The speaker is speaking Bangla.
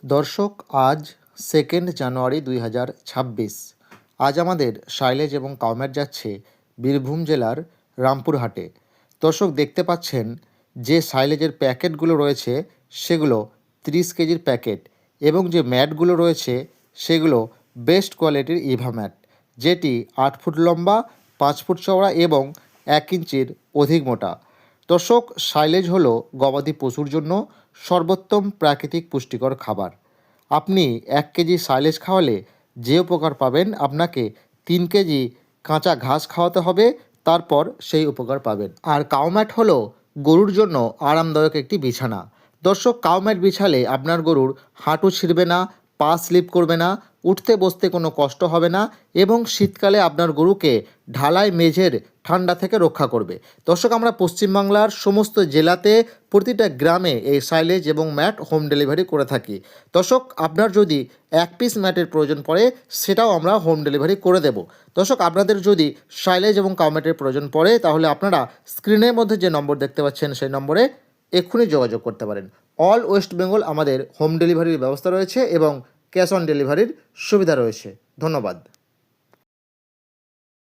দর্শক, আজ 2 জানুয়ারি 2026। আজ আমাদের সাইলেজ এবং কাউম্যাট যাচ্ছে বীরভূম জেলার রামপুরহাটে। দর্শক, দেখতে পাচ্ছেন যে সাইলেজের প্যাকেটগুলো রয়েছে সেগুলো 30 কেজির প্যাকেট, এবং যে ম্যাটগুলো রয়েছে সেগুলো বেস্ট কোয়ালিটির ইভা ম্যাট, যেটি 8 ফুট লম্বা, 5 ফুট চওড়া এবং 1 ইঞ্চির অধিক মোটা। দর্শক, সাইলেজ হলো গবাদি পশুর জন্য সর্বোত্তম প্রাকৃতিক পুষ্টিকর খাবার। আপনি 1 কেজি সাইলেজ খাওয়ালে যে উপকার পাবেন, আপনাকে 3 কেজি কাঁচা ঘাস খাওয়াতে হবে, তারপর সেই উপকার পাবেন। আর কাউম্যাট হলো গরুর জন্য আরামদায়ক একটি বিছানা। দর্শক, কাউম্যাট বিছালে আপনার গরুর হাঁটু ছিঁড়বে না, পা স্লিপ করবে না, উঠতে বসতে কোনো কষ্ট হবে না, এবং শীতকালে আপনার গরুকে ঢালাই মেঝের ঠান্ডা থেকে রক্ষা করবে। দর্শক, আমরা পশ্চিমবাংলার সমস্ত জেলাতে প্রতিটা গ্রামে এই সাইলেজ এবং ম্যাট হোম ডেলিভারি করে থাকি। দর্শক, আপনার যদি 1 পিস ম্যাটের প্রয়োজন পড়ে, সেটাও আমরা হোম ডেলিভারি করে দেব। দর্শক, আপনাদের যদি সাইলেজ এবং কাউম্যাটের প্রয়োজন পড়ে, তাহলে আপনারা স্ক্রিনের মধ্যে যে নম্বর দেখতে পাচ্ছেন সেই নম্বরে এক্ষুনি যোগাযোগ করতে পারেন। অল ওয়েস্ট বেঙ্গল আমাদের হোম ডেলিভারির ব্যবস্থা রয়েছে এবং ক্যাশ অন ডেলিভারির সুবিধা রয়েছে। ধন্যবাদ।